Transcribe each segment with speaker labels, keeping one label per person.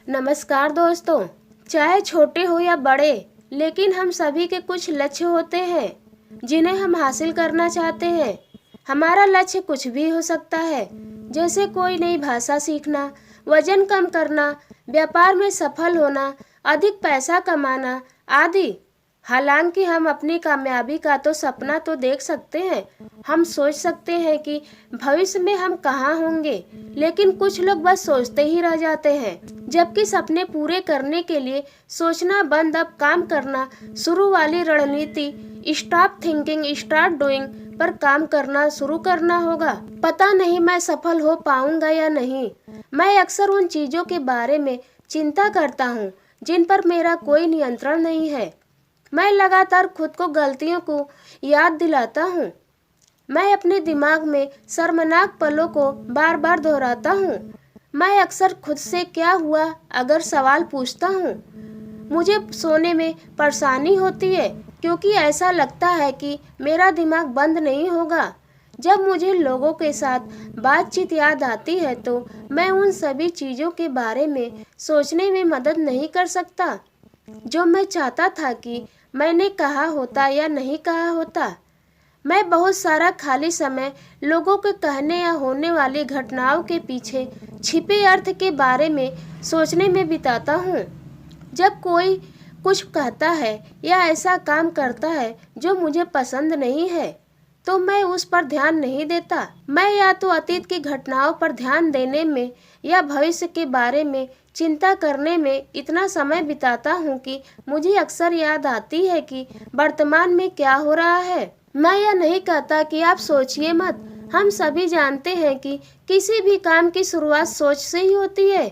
Speaker 1: नमस्कार दोस्तों। चाहे छोटे हो या बड़े, लेकिन हम सभी के कुछ लक्ष्य होते हैं जिन्हें हम हासिल करना चाहते हैं। हमारा लक्ष्य कुछ भी हो सकता है, जैसे कोई नई भाषा सीखना, वजन कम करना, व्यापार में सफल होना, अधिक पैसा कमाना आदि। हालांकि हम अपनी कामयाबी का तो सपना तो देख सकते हैं, हम सोच सकते हैं कि भविष्य में हम कहाँ होंगे, लेकिन कुछ लोग बस सोचते ही रह जाते हैं। जबकि सपने पूरे करने के लिए सोचना बंद अब काम करना शुरू वाली रणनीति स्टॉप थिंकिंग स्टार्ट डूइंग पर काम करना शुरू करना होगा। पता नहीं मैं सफल हो पाऊंगा या नहीं। मैं अक्सर उन चीजों के बारे में चिंता करता हूँ जिन पर मेरा कोई नियंत्रण नहीं है। मैं लगातार खुद को गलतियों को याद दिलाता हूँ। मैं अपने दिमाग में शर्मनाक पलों को बार बार दोहराता हूँ। मैं अक्सर खुद से क्या हुआ अगर सवाल पूछता हूँ। मुझे सोने में परेशानी होती है क्योंकि ऐसा लगता है कि मेरा दिमाग बंद नहीं होगा। जब मुझे लोगों के साथ बातचीत याद आती है तो मैं उन सभी चीज़ों के बारे में सोचने में मदद नहीं कर सकता जो मैं चाहता था कि मैंने कहा होता या नहीं कहा होता। मैं बहुत सारा खाली समय लोगों के कहने या होने वाली घटनाओं के पीछे छिपे अर्थ के बारे में सोचने में बिताता हूँ। जब कोई कुछ कहता है या ऐसा काम करता है जो मुझे पसंद नहीं है, तो मैं उस पर ध्यान नहीं देता। मैं या तो अतीत की घटनाओं पर ध्यान देने में या भविष्य के बारे में चिंता करने में इतना समय बिताता हूँ कि मुझे अक्सर याद आती है कि वर्तमान में क्या हो रहा है। मैं यह नहीं कहता कि आप सोचिए मत। हम सभी जानते हैं कि किसी भी काम की शुरुआत सोच से ही होती है।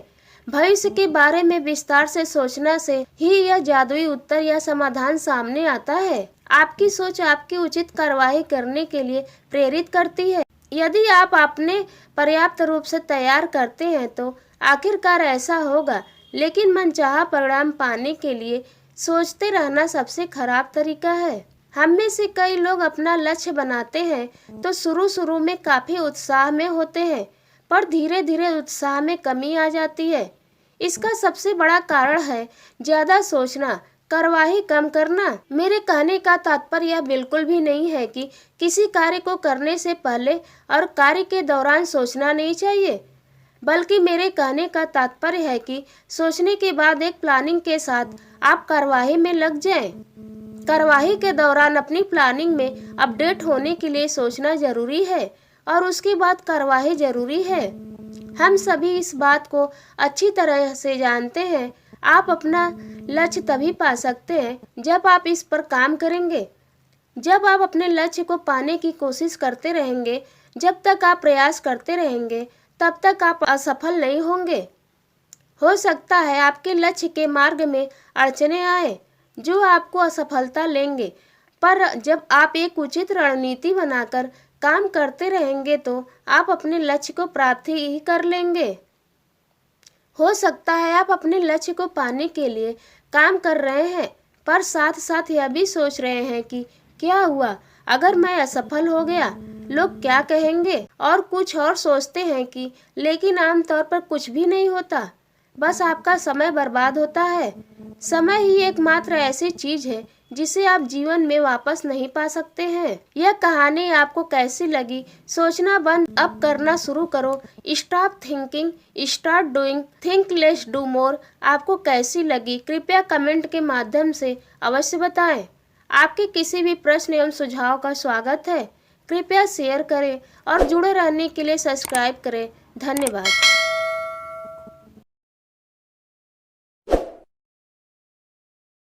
Speaker 1: भविष्य के बारे में विस्तार से सोचना से ही यह जादुई उत्तर या समाधान सामने आता है। आपकी सोच आपकी उचित कार्रवाई करने के लिए प्रेरित करती है। यदि आप अपने पर्याप्त रूप से तैयार करते हैं तो आखिरकार ऐसा होगा, लेकिन मनचाहा परिणाम पाने के लिए सोचते रहना सबसे खराब तरीका है। हम में से कई लोग अपना लक्ष्य बनाते हैं तो शुरू में काफी उत्साह में होते हैं, पर धीरे धीरे उत्साह में कमी आ जाती है। इसका सबसे बड़ा कारण है ज्यादा सोचना, कार्यवाही कम करना। मेरे कहने का तात्पर्य यह बिल्कुल भी नहीं है कि किसी कार्य को करने से पहले और कार्य के दौरान सोचना नहीं चाहिए, बल्कि मेरे कहने का तात्पर्य है कि सोचने के बाद एक प्लानिंग के साथ आप कार्यवाही में लग जाएं। कार्यवाही के दौरान अपनी प्लानिंग में अपडेट होने के लिए सोचना जरूरी है और उसके बाद कार्यवाही जरूरी है। हम सभी इस बात को अच्छी तरह से जानते हैं। आप अपना लक्ष्य तभी पा सकते हैं जब आप इस पर काम करेंगे। जब आप अपने लक्ष्य को पाने की कोशिश करते रहेंगे, जब तक आप प्रयास करते रहेंगे, तब तक आप असफल नहीं होंगे। हो सकता है आपके लक्ष्य के मार्ग में अड़चनें आए जो आपको असफलता लेंगे, पर जब आप एक उचित रणनीति बनाकर काम करते रहेंगे तो आप अपने लक्ष्य को प्राप्त ही कर लेंगे। हो सकता है आप अपने लक्ष्य को पाने के लिए काम कर रहे हैं, पर साथ साथ यह भी सोच रहे हैं कि क्या हुआ अगर मैं असफल हो गया, लोग क्या कहेंगे, और कुछ और सोचते हैं कि लेकिन आमतौर पर कुछ भी नहीं होता, बस आपका समय बर्बाद होता है। समय ही एकमात्र ऐसी चीज है जिसे आप जीवन में वापस नहीं पा सकते हैं। यह कहानी आपको कैसी लगी? सोचना बंद अब करना शुरू करो। Stop thinking start doing, think less do more आपको कैसी लगी? कृपया कमेंट के माध्यम से अवश्य बताएं। आपके किसी भी प्रश्न एवं सुझाव का स्वागत है। कृपया शेयर करें और जुड़े रहने के लिए सब्सक्राइब करें। धन्यवाद।